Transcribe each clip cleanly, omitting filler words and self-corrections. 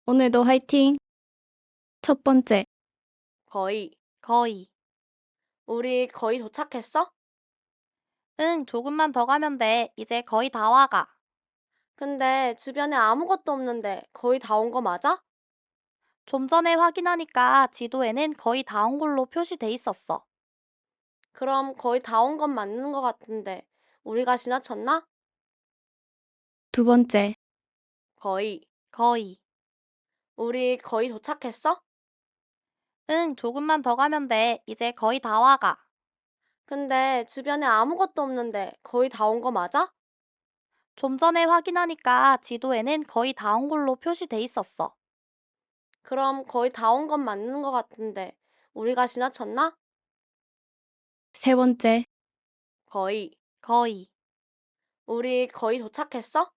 오늘도 화이팅! 첫 번째, 거의. 우리 거의 도착했어? 응, 조금만 더 가면 돼. 이제 거의 다 와가. 근데 주변에 아무것도 없는데 거의 다 온 거 맞아? 좀 전에 확인하니까 지도에는 거의 다 온 걸로 표시돼 있었어. 그럼 거의 다 온 건 맞는 거 같은데 우리가 지나쳤나? 두 번째, 거의. 우리 거의 도착했어? 응, 조금만 더 가면 돼. 이제 거의 다 와가. 근데 주변에 아무것도 없는데 거의 다 온 거 맞아? 좀 전에 확인하니까 지도에는 거의 다 온 걸로 표시돼 있었어. 그럼 거의 다 온 건 맞는 거 같은데 우리가 지나쳤나? 세 번째, 거의. 우리 거의 도착했어?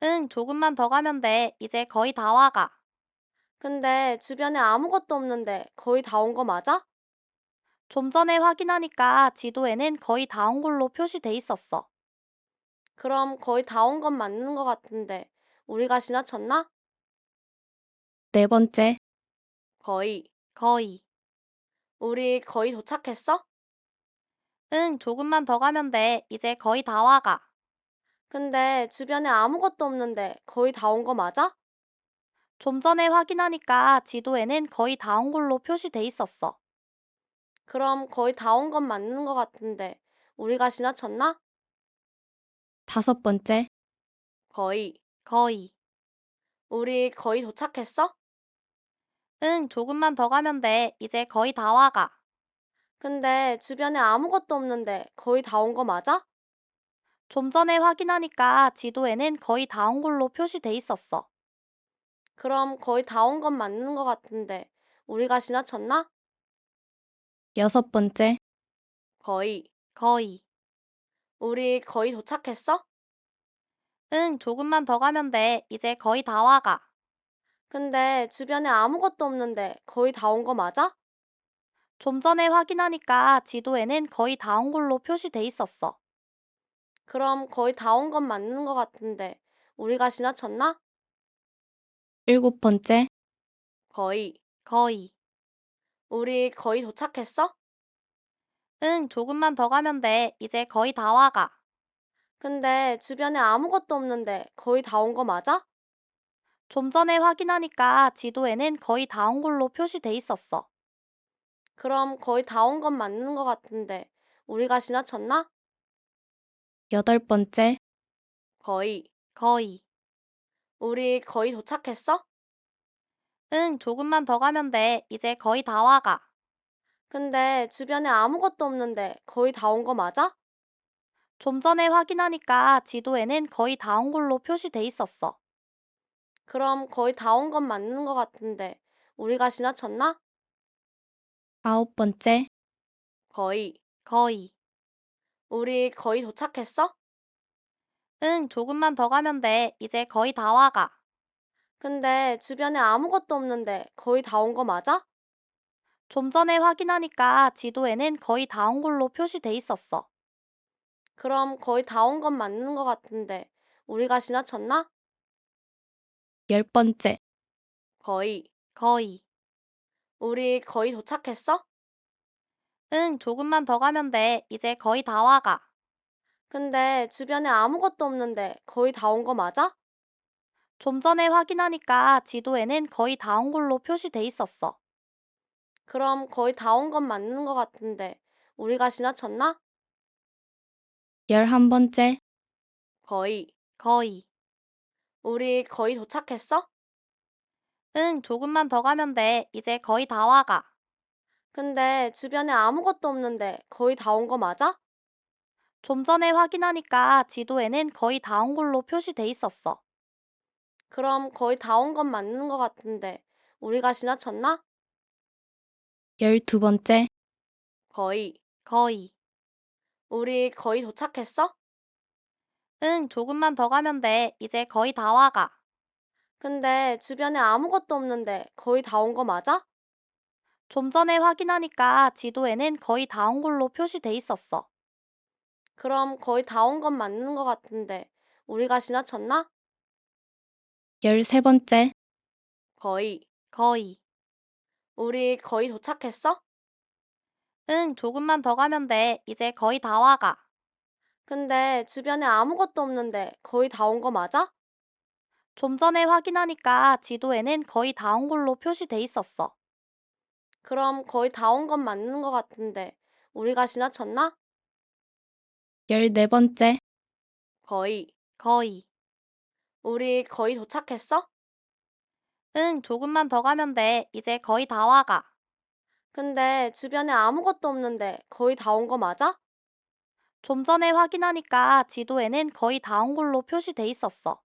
응, 조금만 더 가면 돼. 이제 거의 다 와가. 근데 주변에 아무것도 없는데 거의 다 온 거 맞아? 좀 전에 확인하니까 지도에는 거의 다 온 걸로 표시돼 있었어. 그럼 거의 다 온 건 맞는 거 같은데 우리가 지나쳤나? 네 번째, 거의. 우리 거의 도착했어? 응, 조금만 더 가면 돼. 이제 거의 다 와가. 근데 주변에 아무것도 없는데 거의 다 온 거 맞아? 좀 전에 확인하니까 지도에는 거의 다 온 걸로 표시돼 있었어. 그럼 거의 다 온 건 맞는 거 같은데 우리가 지나쳤나? 다섯 번째, 거의. 우리 거의 도착했어? 응, 조금만 더 가면 돼. 이제 거의 다 와가. 근데 주변에 아무것도 없는데 거의 다 온 거 맞아? 좀 전에 확인하니까 지도에는 거의 다 온 걸로 표시돼 있었어. 그럼 거의 다 온 건 맞는 거 같은데 우리가 지나쳤나? 여섯 번째, 거의. 우리 거의 도착했어? 응, 조금만 더 가면 돼. 이제 거의 다 와가. 근데 주변에 아무것도 없는데 거의 다 온 거 맞아? 좀 전에 확인하니까 지도에는 거의 다 온 걸로 표시돼 있었어. 그럼 거의 다 온 건 맞는 거 같은데 우리가 지나쳤나? 일곱 번째, 거의. 우리 거의 도착했어? 응, 조금만 더 가면 돼. 이제 거의 다 와가. 근데 주변에 아무것도 없는데 거의 다 온 거 맞아? 좀 전에 확인하니까 지도에는 거의 다 온 걸로 표시돼 있었어. 그럼 거의 다 온 건 맞는 거 같은데 우리가 지나쳤나? 여덟 번째, 거의. 우리 거의 도착했어? 응, 조금만 더 가면 돼. 이제 거의 다 와가. 근데 주변에 아무것도 없는데 거의 다 온 거 맞아? 좀 전에 확인하니까 지도에는 거의 다 온 걸로 표시돼 있었어. 그럼 거의 다 온 건 맞는 거 같은데 우리가 지나쳤나? 아홉 번째, 거의. 우리 거의 도착했어? 응, 조금만 더 가면 돼. 이제 거의 다 와가. 근데 주변에 아무것도 없는데 거의 다 온 거 맞아? 좀 전에 확인하니까 지도에는 거의 다 온 걸로 표시돼 있었어. 그럼 거의 다 온 건 맞는 거 같은데 우리가 지나쳤나? 열 번째, 거의. 우리 거의 도착했어? 응, 조금만 더 가면 돼. 이제 거의 다 와가. 근데 주변에 아무것도 없는데 거의 다 온 거 맞아? 좀 전에 확인하니까 지도에는 거의 다 온 걸로 표시돼 있었어. 그럼 거의 다 온 건 맞는 거 같은데 우리가 지나쳤나? 열한 번째, 거의. 우리 거의 도착했어? 응, 조금만 더 가면 돼. 이제 거의 다 와가. 근데 주변에 아무것도 없는데 거의 다 온 거 맞아? 좀 전에 확인하니까 지도에는 거의 다 온 걸로 표시돼 있었어. 그럼 거의 다 온 건 맞는 거 같은데 우리가 지나쳤나? 열두 번째, 거의. 우리 거의 도착했어? 응, 조금만 더 가면 돼. 이제 거의 다 와가. 근데 주변에 아무것도 없는데 거의 다 온 거 맞아? 좀 전에 확인하니까 지도에는 거의 다 온 걸로 표시돼 있었어. 그럼 거의 다 온 건 맞는 거 같은데 우리가 지나쳤나? 열세 번째, 거의. 거의. 우리 거의 도착했어? 응, 조금만 더 가면 돼. 이제 거의 다 와가. 근데 주변에 아무것도 없는데 거의 다 온 거 맞아? 좀 전에 확인하니까 지도에는 거의 다 온 걸로 표시돼 있었어. 그럼 거의 다 온 건 맞는 거 같은데 우리가 지나쳤나? 14번째, 거의. 거의. 우리 거의 도착했어? 응, 조금만 더 가면 돼. 이제 거의 다 와가. 근데 주변에 아무것도 없는데 거의 다 온 거 맞아? 좀 전에 확인하니까 지도에는 거의 다 온 걸로 표시돼 있었어.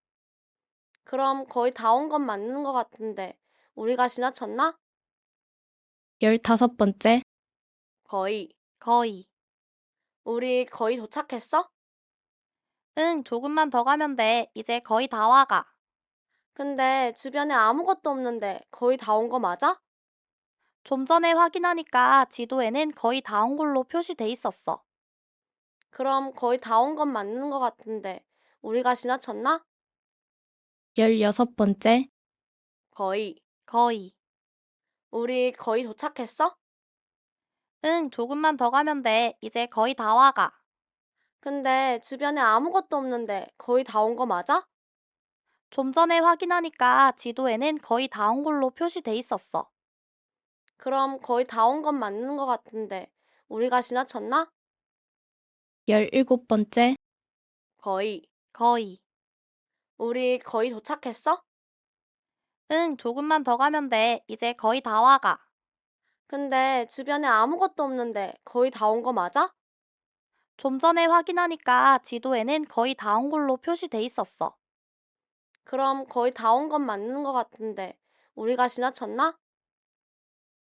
그럼 거의 다 온 건 맞는 거 같은데 우리가 지나쳤나? 15번째, 거의. 거의. 우리 거의 도착했어? 응, 조금만 더 가면 돼. 이제 거의 다 와가. 근데 주변에 아무것도 없는데 거의 다 온 거 맞아? 좀 전에 확인하니까 지도에는 거의 다 온 걸로 표시돼 있었어. 그럼 거의 다 온 건 맞는 거 같은데 우리가 지나쳤나? 16번째, 거의. 거의. 우리 거의 도착했어? 응, 조금만 더 가면 돼. 이제 거의 다 와가. 근데 주변에 아무것도 없는데 거의 다 온 거 맞아? 좀 전에 확인하니까 지도에는 거의 다 온 걸로 표시돼 있었어. 그럼 거의 다 온 건 맞는 거 같은데 우리가 지나쳤나? 17번째, 거의. 거의. 우리 거의 도착했어? 응, 조금만 더 가면 돼. 이제 거의 다 와가. 근데 주변에 아무것도 없는데 거의 다 온 거 맞아? 좀 전에 확인하니까 지도에는 거의 다 온 걸로 표시돼 있었어. 그럼 거의 다 온 건 맞는 거 같은데 우리가 지나쳤나?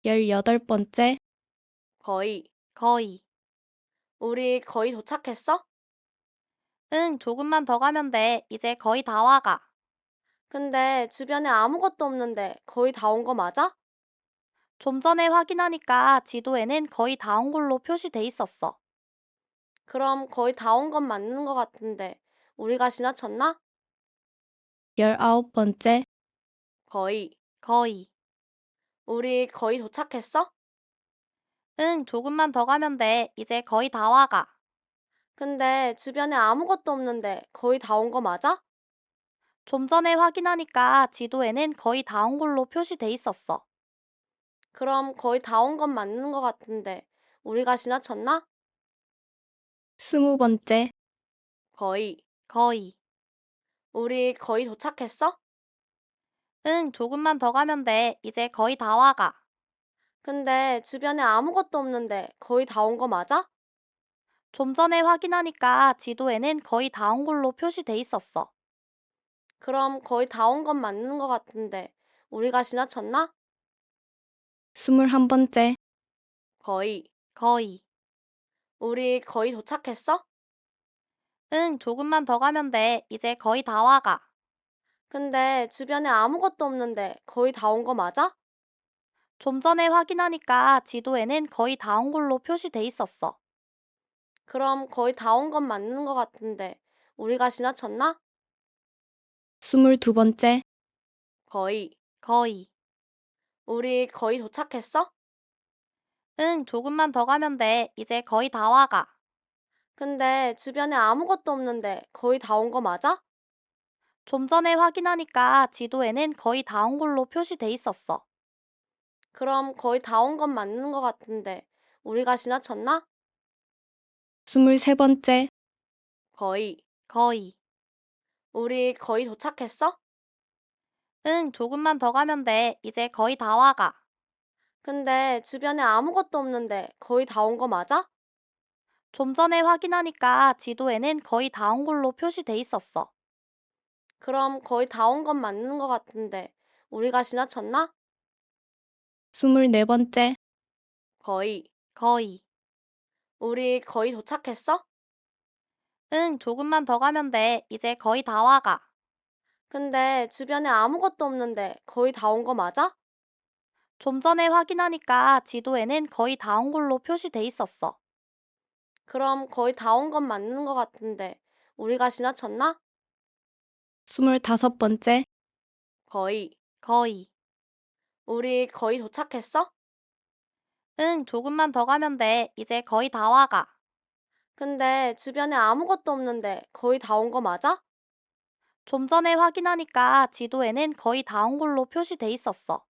18번째, 거의. 거의. 우리 거의 도착했어? 응, 조금만 더 가면 돼. 이제 거의 다 와가. 근데 주변에 아무것도 없는데 거의 다 온 거 맞아? 좀 전에 확인하니까 지도에는 거의 다 온 걸로 표시돼 있었어. 그럼 거의 다 온 건 맞는 거 같은데 우리가 지나쳤나? 19번째, 거의. 거의. 우리 거의 도착했어? 응, 조금만 더 가면 돼. 이제 거의 다 와가. 근데 주변에 아무것도 없는데 거의 다 온 거 맞아? 좀 전에 확인하니까 지도에는 거의 다 온 걸로 표시돼 있었어. 그럼 거의 다 온 건 맞는 거 같은데 우리가 지나쳤나? 20번째, 거의. 거의. 우리 거의 도착했어? 응, 조금만 더 가면 돼. 이제 거의 다 와가. 근데 주변에 아무것도 없는데 거의 다 온 거 맞아? 좀 전에 확인하니까 지도에는 거의 다 온 걸로 표시돼 있었어. 그럼 거의 다 온 건 맞는 거 같은데 우리가 지나쳤나? 21번째, 거의. 거의. 우리 거의 도착했어? 응, 조금만 더 가면 돼. 이제 거의 다 와가. 근데 주변에 아무것도 없는데 거의 다 온 거 맞아? 좀 전에 확인하니까 지도에는 거의 다 온 걸로 표시돼 있었어. 그럼 거의 다 온 건 맞는 거 같은데 우리가 지나쳤나? 22번째, 거의. 거의. 우리 거의 도착했어? 응, 조금만 더 가면 돼. 이제 거의 다 와가. 근데 주변에 아무것도 없는데 거의 다 온 거 맞아? 좀 전에 확인하니까 지도에는 거의 다 온 걸로 표시돼 있었어. 그럼 거의 다 온 건 맞는 거 같은데 우리가 지나쳤나? 23번째, 거의. 거의. 우리 거의 도착했어? 응, 조금만 더 가면 돼. 이제 거의 다 와가. 근데 주변에 아무것도 없는데 거의 다 온 거 맞아? 좀 전에 확인하니까 지도에는 거의 다 온 걸로 표시돼 있었어. 그럼 거의 다 온 건 맞는 거 같은데 우리가 지나쳤나? 24번째, 거의. 거의. 우리 거의 도착했어? 응, 조금만 더 가면 돼. 이제 거의 다 와가. 근데 주변에 아무것도 없는데 거의 다 온 거 맞아? 좀 전에 확인하니까 지도에는 거의 다 온 걸로 표시돼 있었어. 그럼 거의 다 온 건 맞는 거 같은데 우리가 지나쳤나? 25번째, 거의. 거의. 우리 거의 도착했어? 응, 조금만 더 가면 돼. 이제 거의 다 와가. 근데 주변에 아무것도 없는데 거의 다 온 거 맞아? 좀 전에 확인하니까 지도에는 거의 다 온 걸로 표시돼 있었어.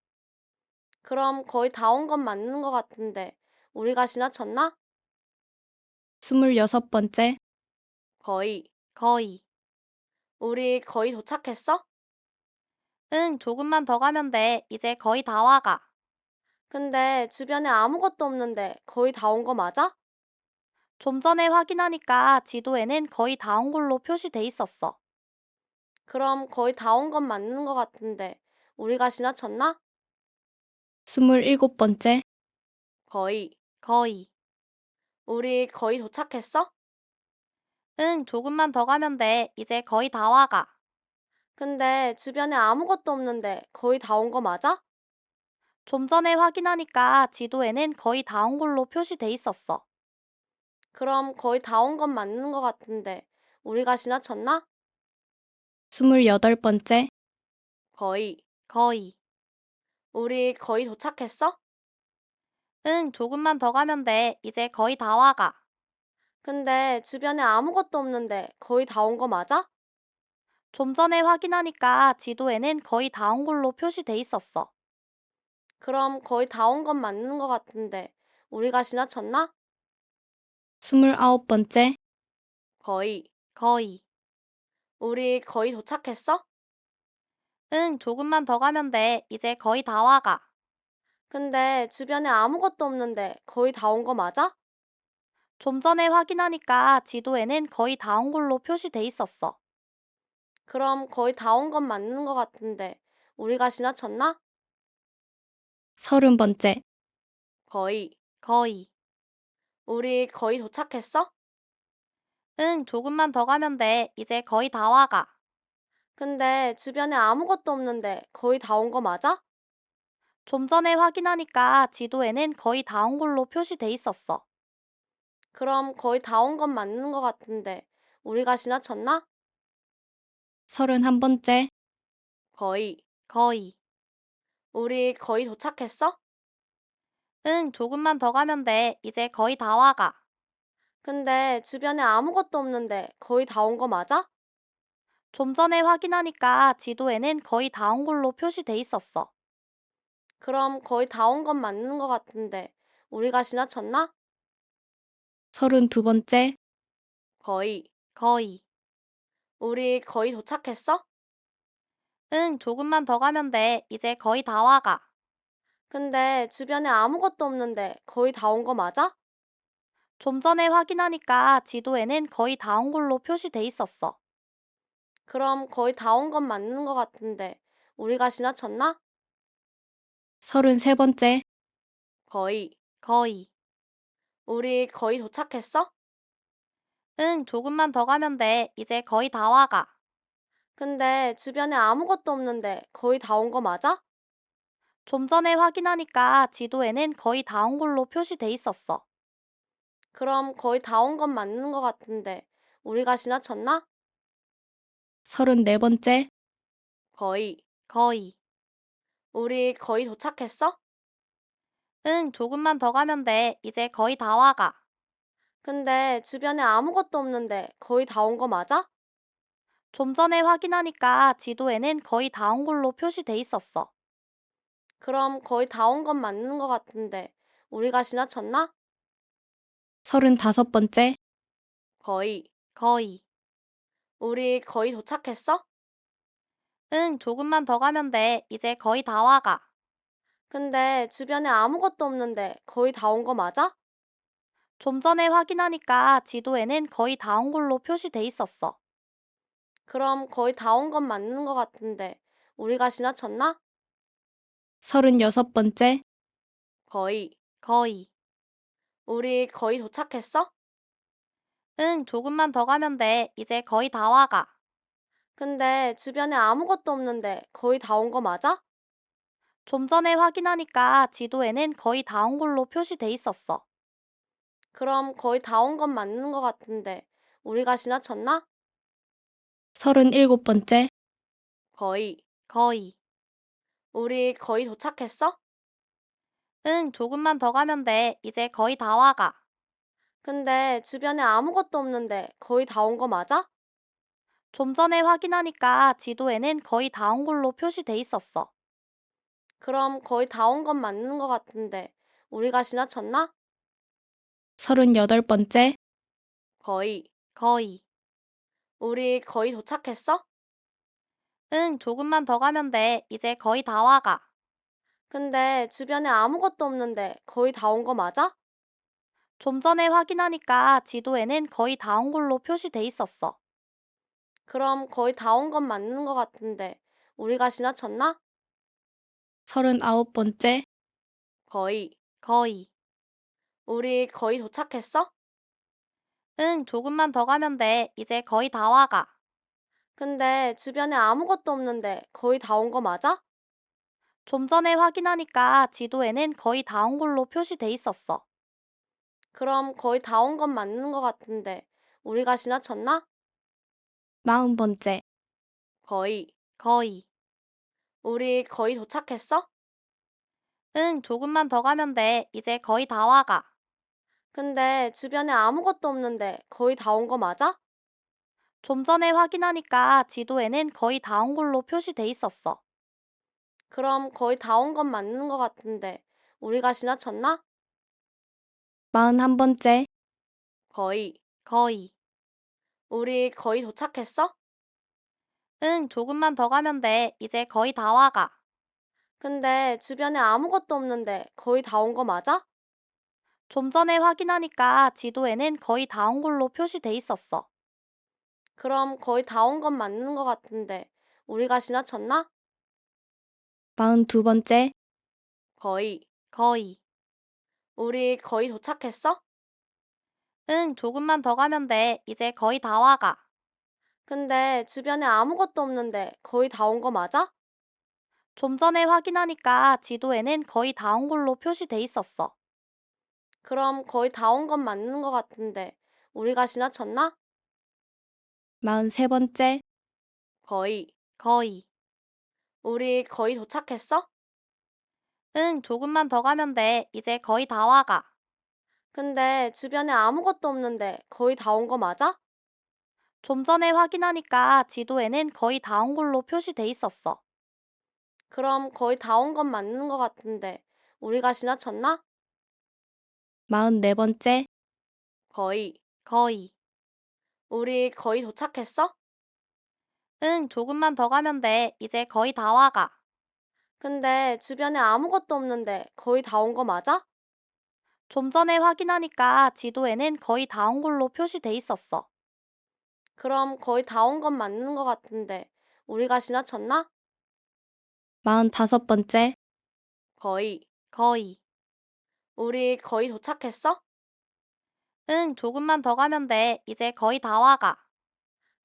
그럼 거의 다 온 건 맞는 거 같은데 우리가 지나쳤나? 26번째, 거의. 우리 거의 도착했어? 응, 조금만 더 가면 돼. 이제 거의 다 와가. 근데 주변에 아무것도 없는데 거의 다 온 거 맞아? 좀 전에 확인하니까 지도에는 거의 다 온 걸로 표시돼 있었어. 그럼 거의 다 온 건 맞는 거 같은데 우리가 지나쳤나? 27번째, 거의. 우리 거의 도착했어? 응, 조금만 더 가면 돼. 이제 거의 다 와가. 근데 주변에 아무것도 없는데 거의 다 온 거 맞아? 좀 전에 확인하니까 지도에는 거의 다 온 걸로 표시돼 있었어. 그럼 거의 다 온 건 맞는 거 같은데 우리가 지나쳤나? 28번째, 거의. 우리 거의 도착했어? 응, 조금만 더 가면 돼. 이제 거의 다 와가. 근데 주변에 아무것도 없는데 거의 다 온 거 맞아? 좀 전에 확인하니까 지도에는 거의 다 온 걸로 표시돼 있었어. 그럼 거의 다 온 건 맞는 거 같은데 우리가 지나쳤나? 29번째, 거의. 우리 거의 도착했어? 응, 조금만 더 가면 돼. 이제 거의 다 와가. 근데 주변에 아무것도 없는데 거의 다 온 거 맞아? 좀 전에 확인하니까 지도에는 거의 다 온 걸로 표시돼 있었어. 그럼 거의 다 온 건 맞는 거 같은데 우리가 지나쳤나? 30번째, 거의. 우리 거의 도착했어? 응, 조금만 더 가면 돼. 이제 거의 다 와가. 근데 주변에 아무것도 없는데 거의 다 온 거 맞아? 좀 전에 확인하니까 지도에는 거의 다 온 걸로 표시돼 있었어. 그럼 거의 다 온 건 맞는 거 같은데 우리가 지나쳤나? 31번째, 거의. 우리 거의 도착했어? 응, 조금만 더 가면 돼. 이제 거의 다 와가. 근데 주변에 아무것도 없는데 거의 다 온 거 맞아? 좀 전에 확인하니까 지도에는 거의 다 온 걸로 표시돼 있었어. 그럼 거의 다 온 건 맞는 거 같은데 우리가 지나쳤나? 32번째, 거의. 우리 거의 도착했어? 응, 조금만 더 가면 돼. 이제 거의 다 와가. 근데 주변에 아무것도 없는데 거의 다 온 거 맞아? 좀 전에 확인하니까 지도에는 거의 다 온 걸로 표시돼 있었어. 그럼 거의 다 온 건 맞는 거 같은데 우리가 지나쳤나? 33번째, 거의. 우리 거의 도착했어? 응, 조금만 더 가면 돼. 이제 거의 다 와가. 근데 주변에 아무것도 없는데 거의 다 온 거 맞아? 좀 전에 확인하니까 지도에는 거의 다 온 걸로 표시돼 있었어. 그럼 거의 다 온 건 맞는 거 같은데 우리가 지나쳤나? 34번째, 거의. 우리 거의 도착했어? 응, 조금만 더 가면 돼. 이제 거의 다 와가. 근데 주변에 아무것도 없는데 거의 다 온 거 맞아? 좀 전에 확인하니까 지도에는 거의 다 온 걸로 표시돼 있었어. 그럼 거의 다 온 건 맞는 거 같은데 우리가 지나쳤나? 35번째, 거의. 우리 거의 도착했어? 응, 조금만 더 가면 돼. 이제 거의 다 와가. 근데 주변에 아무것도 없는데 거의 다 온 거 맞아? 좀 전에 확인하니까 지도에는 거의 다 온 걸로 표시돼 있었어. 그럼 거의 다 온 건 맞는 거 같은데 우리가 지나쳤나? 36번째, 거의. 우리 거의 도착했어? 응, 조금만 더 가면 돼. 이제 거의 다 와가. 근데 주변에 아무것도 없는데 거의 다 온 거 맞아? 좀 전에 확인하니까 지도에는 거의 다 온 걸로 표시돼 있었어. 그럼 거의 다 온 건 맞는 거 같은데 우리가 지나쳤나? 37번째, 거의. 우리 거의 도착했어? 응, 조금만 더 가면 돼. 이제 거의 다 와가. 근데 주변에 아무것도 없는데 거의 다 온 거 맞아? 좀 전에 확인하니까 지도에는 거의 다 온 걸로 표시돼 있었어. 그럼 거의 다 온 건 맞는 거 같은데 우리가 지나쳤나? 38번째, 거의. 우리 거의 도착했어? 응, 조금만 더 가면 돼. 이제 거의 다 와가. 근데 주변에 아무것도 없는데 거의 다 온 거 맞아? 좀 전에 확인하니까 지도에는 거의 다 온 걸로 표시돼 있었어. 그럼 거의 다 온 건 맞는 거 같은데 우리가 지나쳤나? 39번째, 거의. 우리 거의 도착했어? 응, 조금만 더 가면 돼. 이제 거의 다 와가. 근데 주변에 아무것도 없는데 거의 다 온 거 맞아? 좀 전에 확인하니까 지도에는 거의 다 온 걸로 표시돼 있었어. 그럼 거의 다 온 건 맞는 거 같은데 우리가 지나쳤나? 40번째, 거의. 우리 거의 도착했어? 응, 조금만 더 가면 돼. 이제 거의 다 와가. 근데 주변에 아무것도 없는데 거의 다 온 거 맞아? 좀 전에 확인하니까 지도에는 거의 다 온 걸로 표시돼 있었어. 그럼 거의 다 온 건 맞는 거 같은데 우리가 지나쳤나? 41번째, 거의. 우리 거의 도착했어? 응, 조금만 더 가면 돼. 이제 거의 다 와가. 근데 주변에 아무것도 없는데 거의 다 온 거 맞아? 좀 전에 확인하니까 지도에는 거의 다 온 걸로 표시돼 있었어. 그럼 거의 다 온 건 맞는 거 같은데 우리가 지나쳤나? 42번째, 거의. 우리 거의 도착했어? 응, 조금만 더 가면 돼. 이제 거의 다 와가. 근데 주변에 아무것도 없는데 거의 다 온 거 맞아? 좀 전에 확인하니까 지도에는 거의 다 온 걸로 표시돼 있었어. 그럼 거의 다 온 건 맞는 거 같은데 우리가 지나쳤나? 43번째, 거의. 우리 거의 도착했어? 응, 조금만 더 가면 돼. 이제 거의 다 와가. 근데 주변에 아무것도 없는데 거의 다 온 거 맞아? 좀 전에 확인하니까 지도에는 거의 다 온 걸로 표시돼 있었어. 그럼 거의 다 온 건 맞는 거 같은데 우리가 지나쳤나? 44번째, 거의. 우리 거의 도착했어? 응, 조금만 더 가면 돼. 이제 거의 다 와가. 근데 주변에 아무것도 없는데 거의 다 온 거 맞아? 좀 전에 확인하니까 지도에는 거의 다 온 걸로 표시돼 있었어. 그럼 거의 다 온 건 맞는 거 같은데 우리가 지나쳤나? 45번째, 거의. 우리 거의 도착했어? 응, 조금만 더 가면 돼. 이제 거의 다 와가.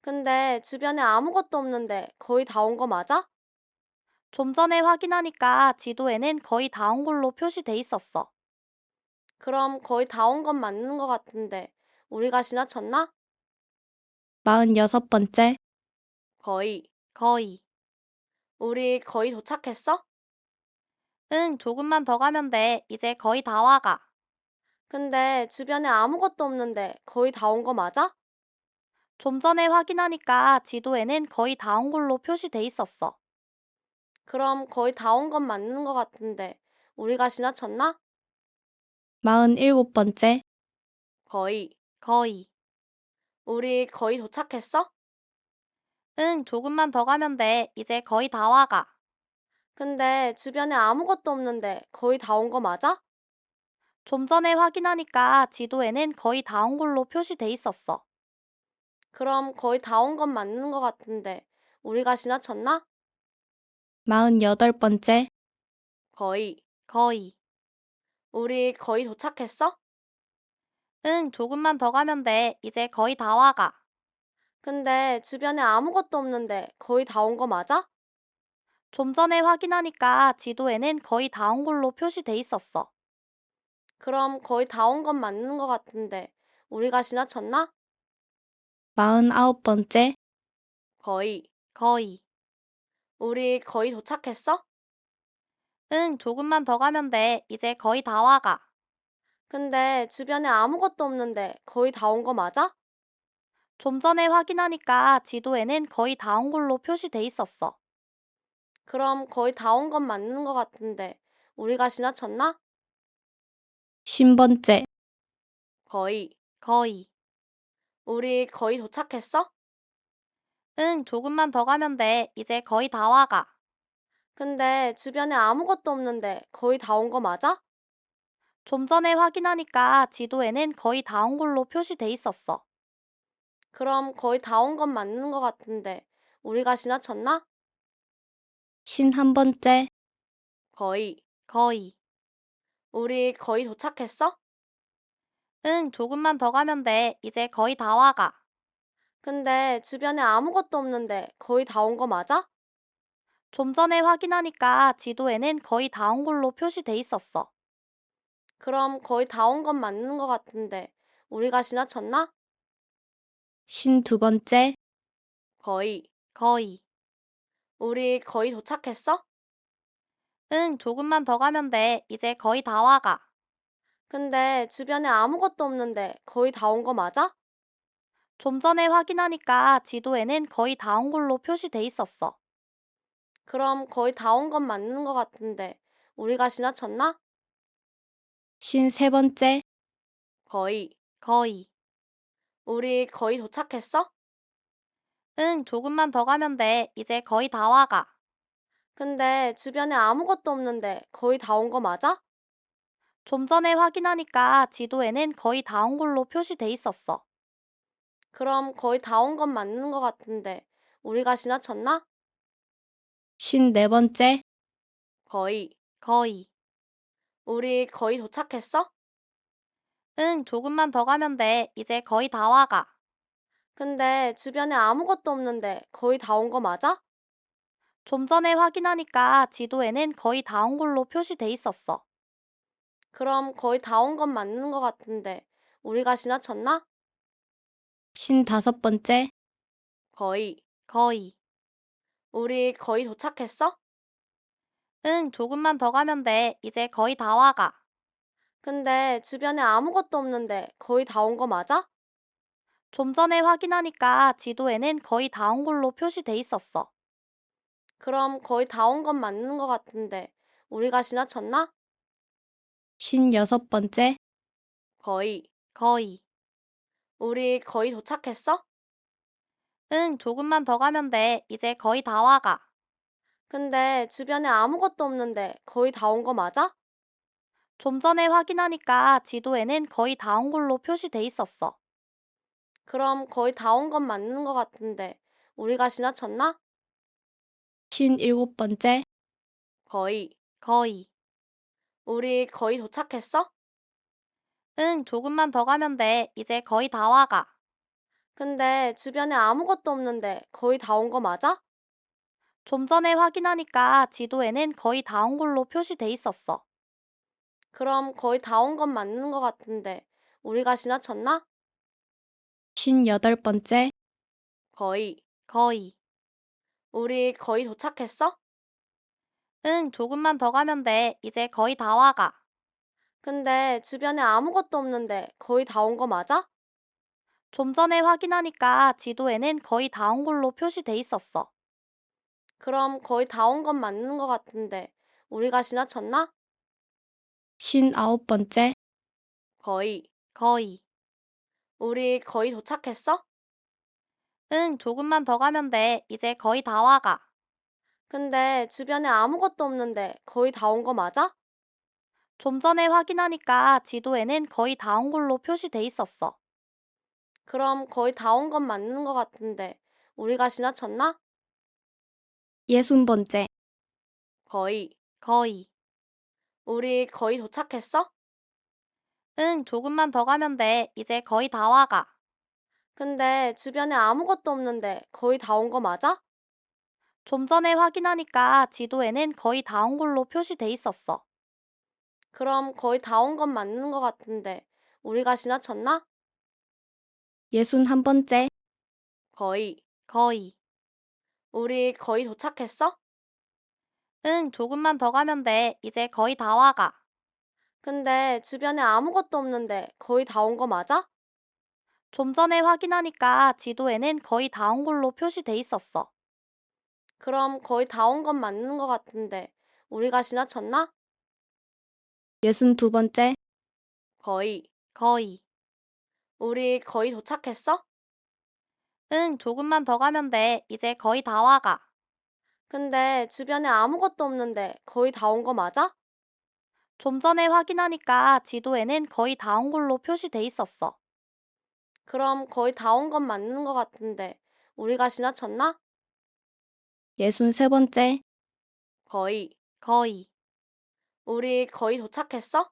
근데 주변에 아무것도 없는데 거의 다 온 거 맞아? 좀 전에 확인하니까 지도에는 거의 다 온 걸로 표시돼 있었어. 그럼 거의 다 온 건 맞는 거 같은데 우리가 지나쳤나? 46번째, 거의. 우리 거의 도착했어? 응, 조금만 더 가면 돼. 이제 거의 다 와가. 근데 주변에 아무것도 없는데 거의 다 온 거 맞아? 좀 전에 확인하니까 지도에는 거의 다 온 걸로 표시돼 있었어. 그럼 거의 다 온 건 맞는 거 같은데 우리가 지나쳤나? 47번째, 거의. 우리 거의 도착했어? 응, 조금만 더 가면 돼. 이제 거의 다 와가. 근데 주변에 아무것도 없는데 거의 다 온 거 맞아? 좀 전에 확인하니까 지도에는 거의 다 온 걸로 표시돼 있었어. 그럼 거의 다 온 건 맞는 거 같은데 우리가 지나쳤나? 48번째, 거의. 우리 거의 도착했어? 응, 조금만 더 가면 돼. 이제 거의 다 와가. 근데 주변에 아무것도 없는데 거의 다 온 거 맞아? 좀 전에 확인하니까 지도에는 거의 다 온 걸로 표시돼 있었어. 그럼 거의 다 온 건 맞는 거 같은데 우리가 지나쳤나? 49번째, 거의. 우리 거의 도착했어? 응, 조금만 더 가면 돼. 이제 거의 다 와가. 근데 주변에 아무것도 없는데 거의 다 온 거 맞아? 좀 전에 확인하니까 지도에는 거의 다 온 걸로 표시돼 있었어. 그럼 거의 다 온 건 맞는 거 같은데 우리가 지나쳤나? 신번째, 거의. 거의. 우리 거의 도착했어? 응, 조금만 더 가면 돼. 이제 거의 다 와가. 근데 주변에 아무것도 없는데 거의 다 온 거 맞아? 좀 전에 확인하니까 지도에는 거의 다 온 걸로 표시돼 있었어. 그럼 거의 다 온 건 맞는 거 같은데 우리가 지나쳤나? 신한번째, 거의. 거의. 우리 거의 도착했어? 응, 조금만 더 가면 돼. 이제 거의 다 와가. 근데 주변에 아무것도 없는데 거의 다 온 거 맞아? 좀 전에 확인하니까 지도에는 거의 다 온 걸로 표시돼 있었어. 그럼 거의 다 온 건 맞는 거 같은데 우리가 지나쳤나? 신두번째, 거의. 거의. 우리 거의 도착했어? 응, 조금만 더 가면 돼. 이제 거의 다 와가. 근데 주변에 아무것도 없는데 거의 다 온 거 맞아? 좀 전에 확인하니까 지도에는 거의 다 온 걸로 표시돼 있었어. 그럼 거의 다 온 건 맞는 거 같은데 우리가 지나쳤나? 신세번째, 거의. 거의. 우리 거의 도착했어? 응, 조금만 더 가면 돼. 이제 거의 다 와가. 근데 주변에 아무것도 없는데 거의 다 온 거 맞아? 좀 전에 확인하니까 지도에는 거의 다 온 걸로 표시돼 있었어. 그럼 거의 다 온 건 맞는 거 같은데 우리가 지나쳤나? 신네번째, 거의. 거의. 우리 거의 도착했어? 응, 조금만 더 가면 돼. 이제 거의 다 와가. 근데 주변에 아무것도 없는데 거의 다 온 거 맞아? 좀 전에 확인하니까 지도에는 거의 다 온 걸로 표시돼 있었어. 그럼 거의 다 온 건 맞는 거 같은데 우리가 지나쳤나? 신다섯번째, 거의. 거의. 우리 거의 도착했어? 응, 조금만 더 가면 돼. 이제 거의 다 와가. 근데 주변에 아무것도 없는데 거의 다 온 거 맞아? 좀 전에 확인하니까 지도에는 거의 다 온 걸로 표시돼 있었어. 그럼 거의 다 온 건 맞는 거 같은데 우리가 지나쳤나? 신여섯번째, 거의. 거의. 우리 거의 도착했어? 응, 조금만 더 가면 돼. 이제 거의 다 와가. 근데 주변에 아무것도 없는데 거의 다 온 거 맞아? 좀 전에 확인하니까 지도에는 거의 다 온 걸로 표시돼 있었어. 그럼 거의 다 온 건 맞는 거 같은데 우리가 지나쳤나? 신일곱번째, 거의. 거의. 우리 거의 도착했어? 응, 조금만 더 가면 돼. 이제 거의 다 와가. 근데 주변에 아무것도 없는데 거의 다 온 거 맞아? 좀 전에 확인하니까 지도에는 거의 다 온 걸로 표시돼 있었어. 그럼 거의 다 온 건 맞는 거 같은데 우리가 지나쳤나? 신여덟번째, 거의. 거의. 우리 거의 도착했어? 응, 조금만 더 가면 돼. 이제 거의 다 와가. 근데 주변에 아무것도 없는데 거의 다 온 거 맞아? 좀 전에 확인하니까 지도에는 거의 다 온 걸로 표시돼 있었어. 그럼 거의 다 온 건 맞는 거 같은데 우리가 지나쳤나? 신아홉번째, 거의. 거의. 우리 거의 도착했어? 응, 조금만 더 가면 돼. 이제 거의 다 와가. 근데 주변에 아무것도 없는데 거의 다 온 거 맞아? 좀 전에 확인하니까 지도에는 거의 다 온 걸로 표시돼 있었어. 그럼 거의 다 온 건 맞는 거 같은데 우리가 지나쳤나? 예순번째, 거의. 거의. 우리 거의 도착했어? 응, 조금만 더 가면 돼. 이제 거의 다 와가. 근데 주변에 아무것도 없는데 거의 다 온 거 맞아? 좀 전에 확인하니까 지도에는 거의 다 온 걸로 표시돼 있었어. 그럼 거의 다 온 건 맞는 거 같은데 우리가 지나쳤나? 예순한번째, 거의. 거의. 우리 거의 도착했어? 응, 조금만 더 가면 돼. 이제 거의 다 와가. 근데 주변에 아무것도 없는데 거의 다 온 거 맞아? 좀 전에 확인하니까 지도에는 거의 다 온 걸로 표시돼 있었어. 그럼 거의 다 온 건 맞는 거 같은데 우리가 지나쳤나? 62번째. 거의. 우리 거의 도착했어? 응, 조금만 더 가면 돼. 이제 거의 다 와가. 근데 주변에 아무것도 없는데 거의 다 온 거 맞아? 좀 전에 확인하니까 지도에는 거의 다 온 걸로 표시돼 있었어. 그럼 거의 다 온 건 맞는 거 같은데 우리가 지나쳤나? 63번째. 거의. 우리 거의 도착했어?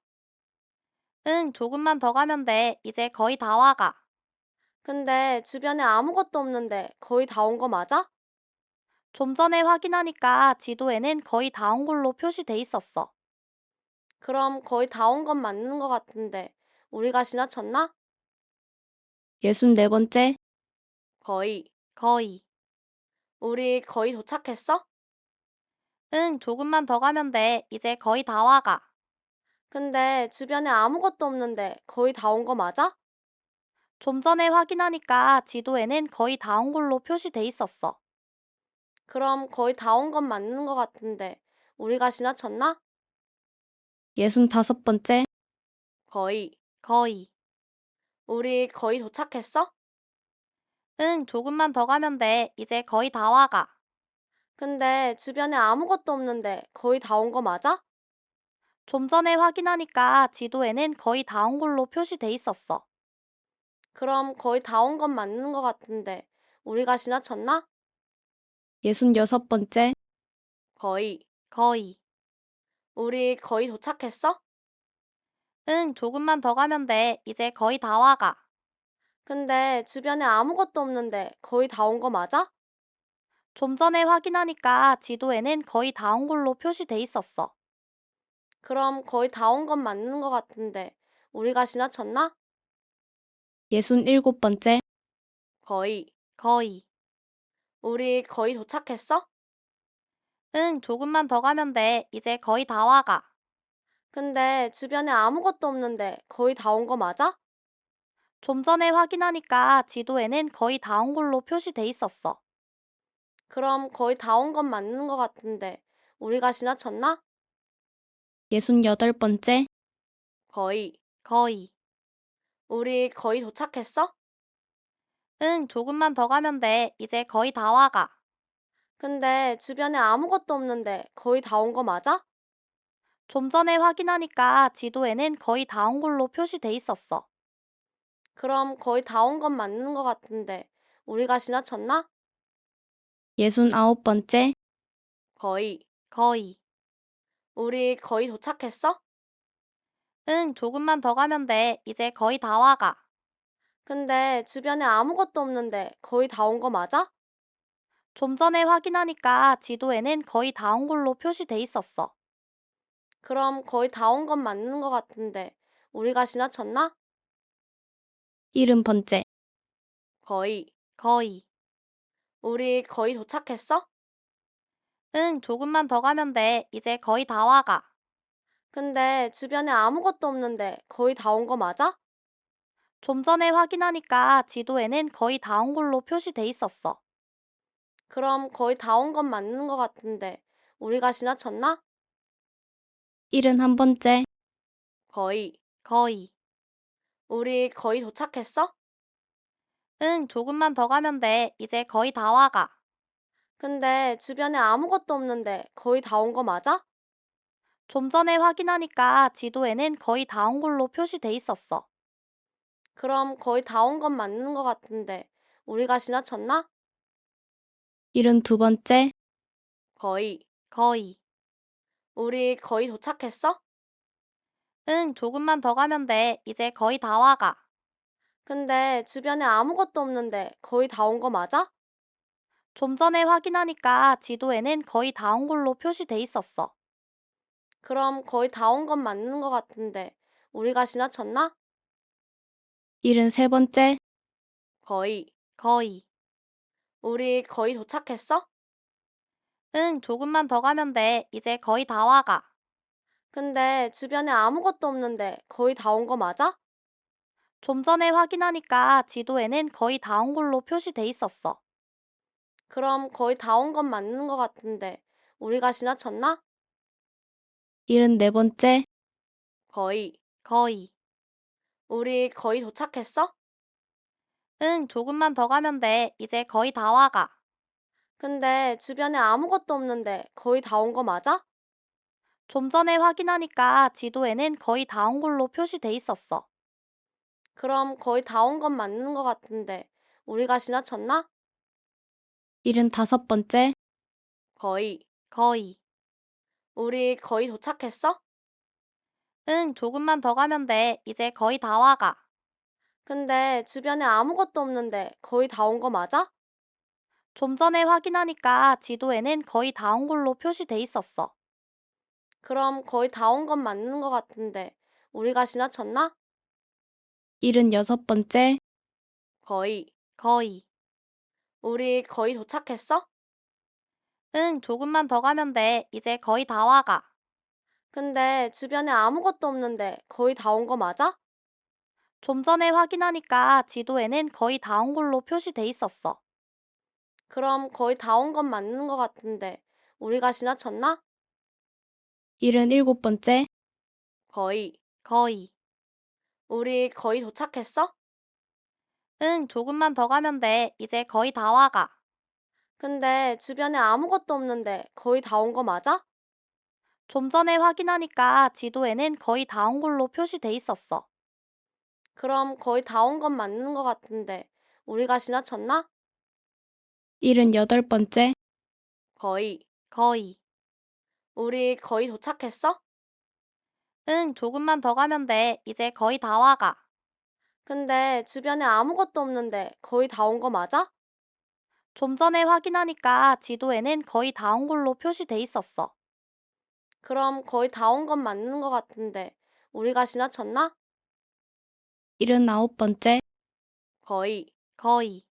응, 조금만 더 가면 돼. 이제 거의 다 와가. 근데 주변에 아무것도 없는데 거의 다 온 거 맞아? 좀 전에 확인하니까 지도에는 거의 다 온 걸로 표시돼 있었어. 그럼 거의 다 온 건 맞는 거 같은데 우리가 지나쳤나? 64번째. 거의. 우리 거의 도착했어? 응, 조금만 더 가면 돼. 이제 거의 다 와가. 근데 주변에 아무것도 없는데 거의 다 온 거 맞아? 좀 전에 확인하니까 지도에는 거의 다 온 걸로 표시돼 있었어. 그럼 거의 다 온 건 맞는 거 같은데 우리가 지나쳤나? 65번째. 거의. 우리 거의 도착했어? 응, 조금만 더 가면 돼. 이제 거의 다 와가. 근데 주변에 아무것도 없는데 거의 다 온 거 맞아? 좀 전에 확인하니까 지도에는 거의 다 온 걸로 표시돼 있었어. 그럼 거의 다 온 건 맞는 거 같은데 우리가 지나쳤나? 66번째. 거의. 우리 거의 도착했어? 응, 조금만 더 가면 돼. 이제 거의 다 와가. 근데 주변에 아무것도 없는데 거의 다 온 거 맞아? 좀 전에 확인하니까 지도에는 거의 다 온 걸로 표시돼 있었어. 그럼 거의 다 온 건 맞는 거 같은데 우리가 지나쳤나? 67번째. 거의. 우리 거의 도착했어? 응, 조금만 더 가면 돼. 이제 거의 다 와가. 근데 주변에 아무것도 없는데 거의 다 온 거 맞아? 좀 전에 확인하니까 지도에는 거의 다 온 걸로 표시돼 있었어. 그럼 거의 다 온 건 맞는 거 같은데 우리가 지나쳤나? 68번째. 거의. 우리 거의 도착했어? 응, 조금만 더 가면 돼. 이제 거의 다 와가. 근데 주변에 아무것도 없는데 거의 다 온 거 맞아? 좀 전에 확인하니까 지도에는 거의 다 온 걸로 표시돼 있었어. 그럼 거의 다 온 건 맞는 거 같은데 우리가 지나쳤나? 69번째. 거의. 우리 거의 도착했어? 응, 조금만 더 가면 돼. 이제 거의 다 와가. 근데 주변에 아무것도 없는데 거의 다 온 거 맞아? 좀 전에 확인하니까 지도에는 거의 다 온 걸로 표시돼 있었어. 그럼 거의 다 온 건 맞는 거 같은데 우리가 지나쳤나? 70번째. 거의. 우리 거의 도착했어? 응, 조금만 더 가면 돼. 이제 거의 다 와가. 근데 주변에 아무것도 없는데 거의 다 온 거 맞아? 좀 전에 확인하니까 지도에는 거의 다 온 걸로 표시돼 있었어. 그럼 거의 다 온 건 맞는 거 같은데 우리가 지나쳤나? 71번째. 거의. 우리 거의 도착했어? 응, 조금만 더 가면 돼. 이제 거의 다 와가. 근데 주변에 아무것도 없는데 거의 다 온 거 맞아? 좀 전에 확인하니까 지도에는 거의 다 온 걸로 표시돼 있었어. 그럼 거의 다 온 건 맞는 거 같은데 우리가 지나쳤나? 72번째. 거의. 우리 거의 도착했어? 응, 조금만 더 가면 돼. 이제 거의 다 와가. 근데 주변에 아무것도 없는데 거의 다 온 거 맞아? 좀 전에 확인하니까 지도에는 거의 다 온 걸로 표시돼 있었어. 그럼 거의 다 온 건 맞는 거 같은데 우리가 지나쳤나? 73번째. 거의. 우리 거의 도착했어? 응, 조금만 더 가면 돼. 이제 거의 다 와가. 근데 주변에 아무것도 없는데 거의 다 온 거 맞아? 좀 전에 확인하니까 지도에는 거의 다 온 걸로 표시돼 있었어. 그럼 거의 다 온 건 맞는 거 같은데 우리가 지나쳤나? 74번째, 거의. 우리 거의 도착했어? 응, 조금만 더 가면 돼. 이제 거의 다 와가. 근데 주변에 아무것도 없는데 거의 다 온 거 맞아? 좀 전에 확인하니까 지도에는 거의 다 온 걸로 표시돼 있었어. 그럼 거의 다 온 건 맞는 거 같은데 우리가 지나쳤나? 75번째, 거의. 우리 거의 도착했어? 응, 조금만 더 가면 돼. 이제 거의 다 와가. 근데 주변에 아무것도 없는데 거의 다 온 거 맞아? 좀 전에 확인하니까 지도에는 거의 다 온 걸로 표시돼 있었어. 그럼 거의 다 온 건 맞는 거 같은데 우리가 지나쳤나? 76번째, 거의. 우리 거의 도착했어? 응, 조금만 더 가면 돼. 이제 거의 다 와가. 근데 주변에 아무것도 없는데 거의 다 온 거 맞아? 좀 전에 확인하니까 지도에는 거의 다 온 걸로 표시돼 있었어. 그럼 거의 다 온 건 맞는 거 같은데 우리가 지나쳤나? 77번째, 거의. 우리 거의 도착했어? 응, 조금만 더 가면 돼. 이제 거의 다 와가. 근데 주변에 아무것도 없는데 거의 다 온 거 맞아? 좀 전에 확인하니까 지도에는 거의 다 온 걸로 표시돼 있었어. 그럼 거의 다 온 건 맞는 거 같은데 우리가 지나쳤나? 78번째, 거의. 우리 거의 도착했어? 응, 조금만 더 가면 돼. 이제 거의 다 와가. 근데 주변에 아무것도 없는데 거의 다 온 거 맞아? 좀 전에 확인하니까 지도에는 거의 다 온 걸로 표시돼 있었어. 그럼 거의 다 온 건 맞는 거 같은데 우리가 지나쳤나? 79번째, 거의.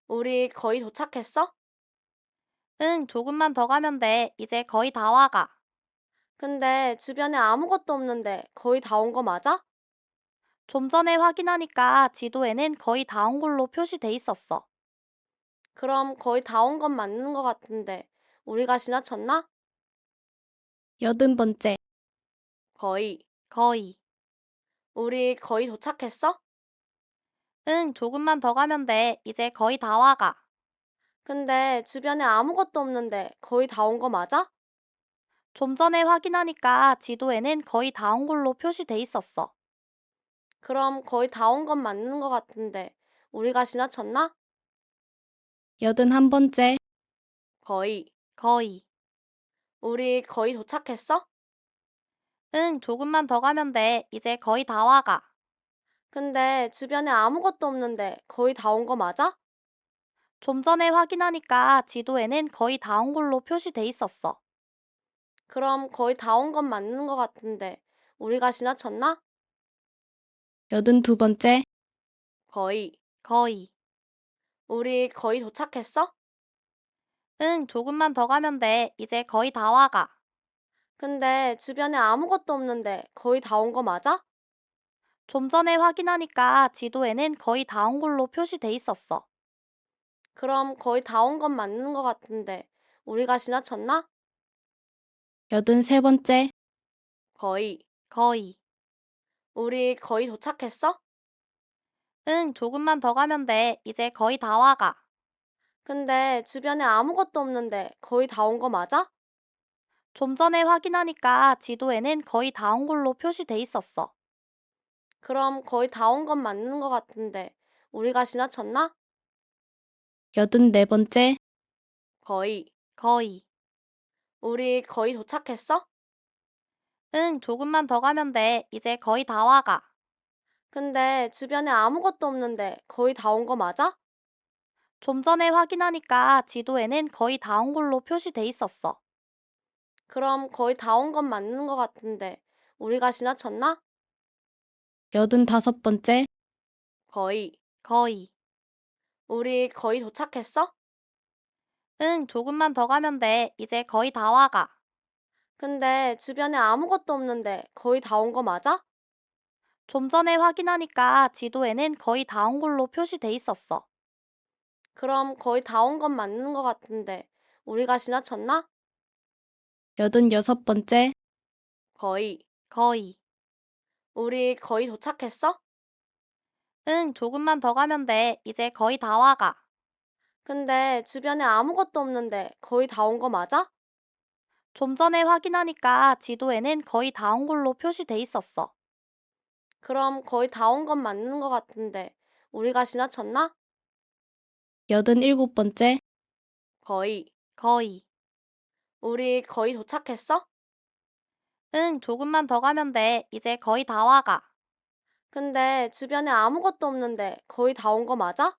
우리 거의 도착했어? 응, 조금만 더 가면 돼. 이제 거의 다 와가. 근데 주변에 아무것도 없는데 거의 다 온 거 맞아? 좀 전에 확인하니까 지도에는 거의 다 온 걸로 표시돼 있었어. 그럼 거의 다 온 건 맞는 거 같은데 우리가 지나쳤나? 80번째, 거의. 우리 거의 도착했어? 응, 조금만 더 가면 돼. 이제 거의 다 와가. 근데 주변에 아무것도 없는데 거의 다 온 거 맞아? 좀 전에 확인하니까 지도에는 거의 다 온 걸로 표시돼 있었어. 그럼 거의 다 온 건 맞는 거 같은데 우리가 지나쳤나? 81번째, 거의. 우리 거의 도착했어? 응, 조금만 더 가면 돼. 이제 거의 다 와가. 근데 주변에 아무것도 없는데 거의 다 온 거 맞아? 좀 전에 확인하니까 지도에는 거의 다 온 걸로 표시돼 있었어. 그럼 거의 다 온 건 맞는 거 같은데 우리가 지나쳤나? 82번째, 거의. 우리 거의 도착했어? 응, 조금만 더 가면 돼. 이제 거의 다 와가. 근데 주변에 아무것도 없는데 거의 다 온 거 맞아? 좀 전에 확인하니까 지도에는 거의 다 온 걸로 표시돼 있었어. 그럼 거의 다 온 건 맞는 거 같은데 우리가 지나쳤나? 83번째, 거의. 우리 거의 도착했어? 응, 조금만 더 가면 돼. 이제 거의 다 와가. 근데 주변에 아무것도 없는데 거의 다 온 거 맞아? 좀 전에 확인하니까 지도에는 거의 다 온 걸로 표시돼 있었어. 그럼 거의 다 온 건 맞는 거 같은데 우리가 지나쳤나? 84번째, 거의. 우리 거의 도착했어? 응, 조금만 더 가면 돼. 이제 거의 다 와가. 근데 주변에 아무것도 없는데 거의 다 온 거 맞아? 좀 전에 확인하니까 지도에는 거의 다 온 걸로 표시돼 있었어. 그럼 거의 다 온 건 맞는 거 같은데 우리가 지나쳤나? 85번째, 거의. 우리 거의 도착했어? 응, 조금만 더 가면 돼. 이제 거의 다 와가. 근데 주변에 아무것도 없는데 거의 다 온 거 맞아? 좀 전에 확인하니까 지도에는 거의 다 온 걸로 표시돼 있었어. 그럼 거의 다 온 건 맞는 거 같은데 우리가 지나쳤나? 86번째, 거의. 우리 거의 도착했어? 응, 조금만 더 가면 돼. 이제 거의 다 와가. 근데 주변에 아무것도 없는데 거의 다 온 거 맞아? 좀 전에 확인하니까 지도에는 거의 다 온 걸로 표시돼 있었어. 그럼 거의 다 온 건 맞는 거 같은데 우리가 지나쳤나? 87번째, 거의. 우리 거의 도착했어? 응, 조금만 더 가면 돼. 이제 거의 다 와가. 근데 주변에 아무것도 없는데 거의 다 온 거 맞아?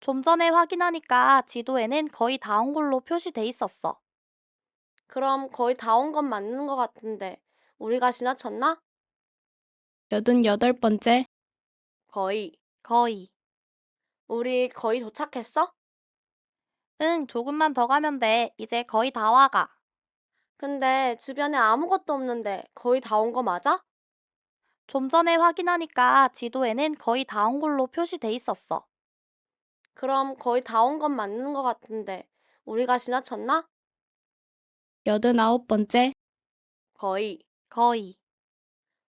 좀 전에 확인하니까 지도에는 거의 다 온 걸로 표시돼 있었어. 그럼 거의 다 온 건 맞는 거 같은데 우리가 지나쳤나? 88번째, 거의. 우리 거의 도착했어? 응, 조금만 더 가면 돼. 이제 거의 다 와가. 근데 주변에 아무것도 없는데 거의 다 온 거 맞아? 좀 전에 확인하니까 지도에는 거의 다 온 걸로 표시돼 있었어. 그럼 거의 다 온 건 맞는 거 같은데 우리가 지나쳤나? 89번째, 거의.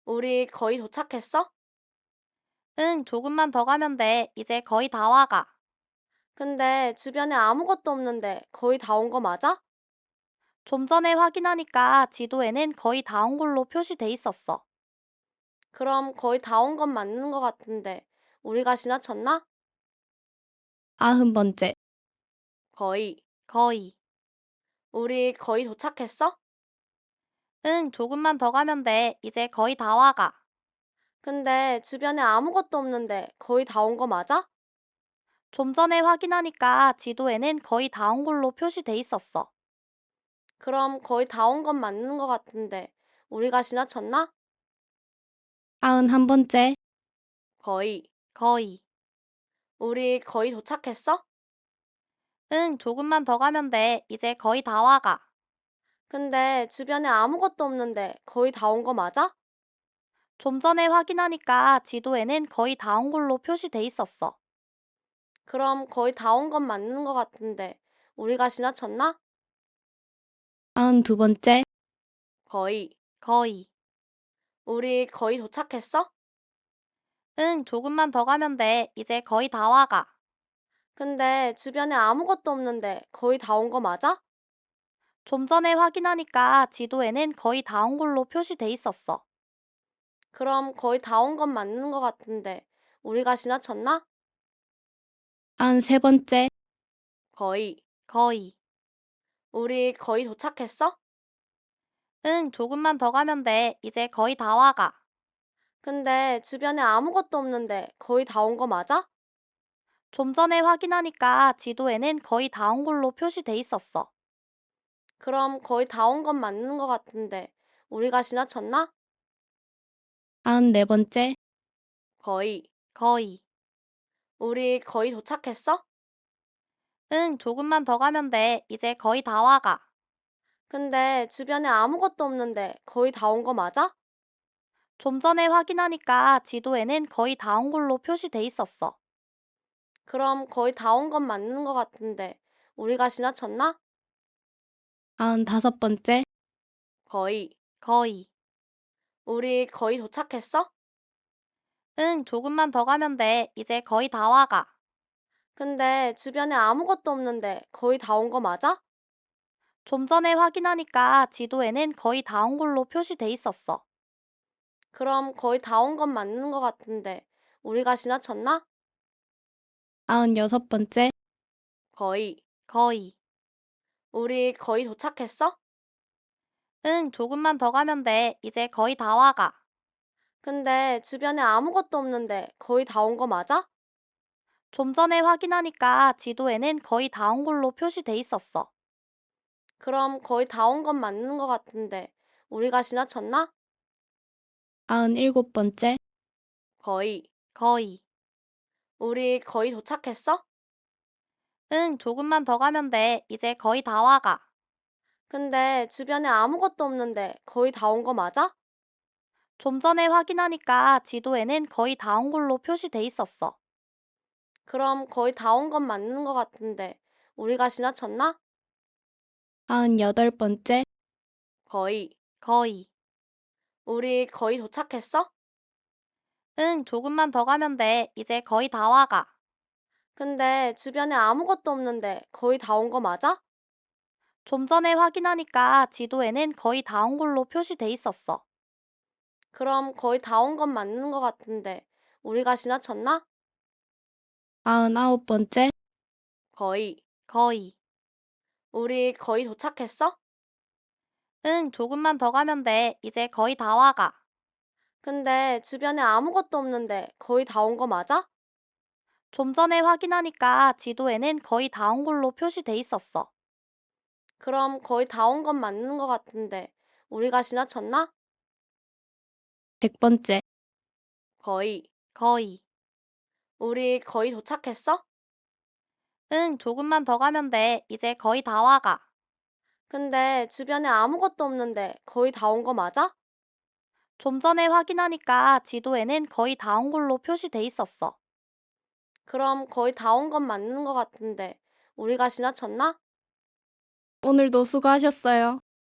우리 거의 도착했어? 응, 조금만 더 가면 돼. 이제 거의 다 와가. 근데 주변에 아무것도 없는데 거의 다 온 거 맞아? 좀 전에 확인하니까 지도에는 거의 다 온 걸로 표시돼 있었어. 그럼 거의 다 온 건 맞는 거 같은데 우리가 지나쳤나? 90번째, 거의. 우리 거의 도착했어? 응, 조금만 더 가면 돼. 이제 거의 다 와가. 근데 주변에 아무것도 없는데 거의 다 온 거 맞아? 좀 전에 확인하니까 지도에는 거의 다 온 걸로 표시돼 있었어. 그럼 거의 다 온 건 맞는 거 같은데 우리가 지나쳤나? 91번째, 거의. 우리 거의 도착했어? 응, 조금만 더 가면 돼. 이제 거의 다 와가. 근데 주변에 아무것도 없는데 거의 다 온 거 맞아? 좀 전에 확인하니까 지도에는 거의 다 온 걸로 표시돼 있었어. 그럼 거의 다 온 건 맞는 거 같은데 우리가 지나쳤나? 92번째, 거의. 우리 거의 도착했어? 응, 조금만 더 가면 돼. 이제 거의 다 와가. 근데 주변에 아무것도 없는데 거의 다 온 거 맞아? 좀 전에 확인하니까 지도에는 거의 다 온 걸로 표시돼 있었어. 그럼 거의 다 온 건 맞는 거 같은데 우리가 지나쳤나? 93번째, 거의. 우리 거의 도착했어? 응, 조금만 더 가면 돼. 이제 거의 다 와가. 근데 주변에 아무것도 없는데 거의 다 온 거 맞아? 좀 전에 확인하니까 지도에는 거의 다 온 걸로 표시돼 있었어. 그럼 거의 다 온 건 맞는 거 같은데 우리가 지나쳤나? 94번째, 거의. 우리 거의 도착했어? 응, 조금만 더 가면 돼. 이제 거의 다 와가. 근데 주변에 아무것도 없는데 거의 다 온 거 맞아? 좀 전에 확인하니까 지도에는 거의 다 온 걸로 표시돼 있었어. 그럼 거의 다 온 건 맞는 거 같은데 우리가 지나쳤나? 95번째, 거의. 우리 거의 도착했어? 응, 조금만 더 가면 돼. 이제 거의 다 와가. 근데 주변에 아무것도 없는데 거의 다 온 거 맞아? 좀 전에 확인하니까 지도에는 거의 다 온 걸로 표시돼 있었어. 그럼 거의 다 온 건 맞는 거 같은데 우리가 지나쳤나? 96번째, 거의. 우리 거의 도착했어? 응, 조금만 더 가면 돼. 이제 거의 다 와가. 근데 주변에 아무것도 없는데 거의 다 온 거 맞아? 좀 전에 확인하니까 지도에는 거의 다 온 걸로 표시돼 있었어. 그럼 거의 다 온 건 맞는 거 같은데 우리가 지나쳤나? 97번째, 거의. 우리 거의 도착했어? 응, 조금만 더 가면 돼. 이제 거의 다 와가. 근데 주변에 아무것도 없는데 거의 다 온 거 맞아? 좀 전에 확인하니까 지도에는 거의 다 온 걸로 표시돼 있었어. 그럼 거의 다 온 건 맞는 거 같은데 우리가 지나쳤나? 48번째, 거의. 우리 거의 도착했어? 응, 조금만 더 가면 돼. 이제 거의 다 와가. 근데 주변에 아무것도 없는데 거의 다 온 거 맞아? 좀 전에 확인하니까 지도에는 거의 다 온 걸로 표시돼 있었어. 그럼 거의 다 온 건 맞는 거 같은데 우리가 지나쳤나? 49번째, 거의. 우리 거의 도착했어? 응, 조금만 더 가면 돼. 이제 거의 다 와가. 근데 주변에 아무것도 없는데 거의 다 온 거 맞아? 좀 전에 확인하니까 지도에는 거의 다 온 걸로 표시돼 있었어. 그럼 거의 다 온 건 맞는 거 같은데 우리가 지나쳤나? 100번째, 거의. 우리 거의 도착했어? 응, 조금만 더 가면 돼. 이제 거의 다 와가. 근데 주변에 아무것도 없는데 거의 다 온 거 맞아? 좀 전에 확인하니까 지도에는 거의 다 온 걸로 표시돼 있었어. 그럼 거의 다 온 건 맞는 거 같은데 우리가 지나쳤나? 오늘도 수고하셨어요.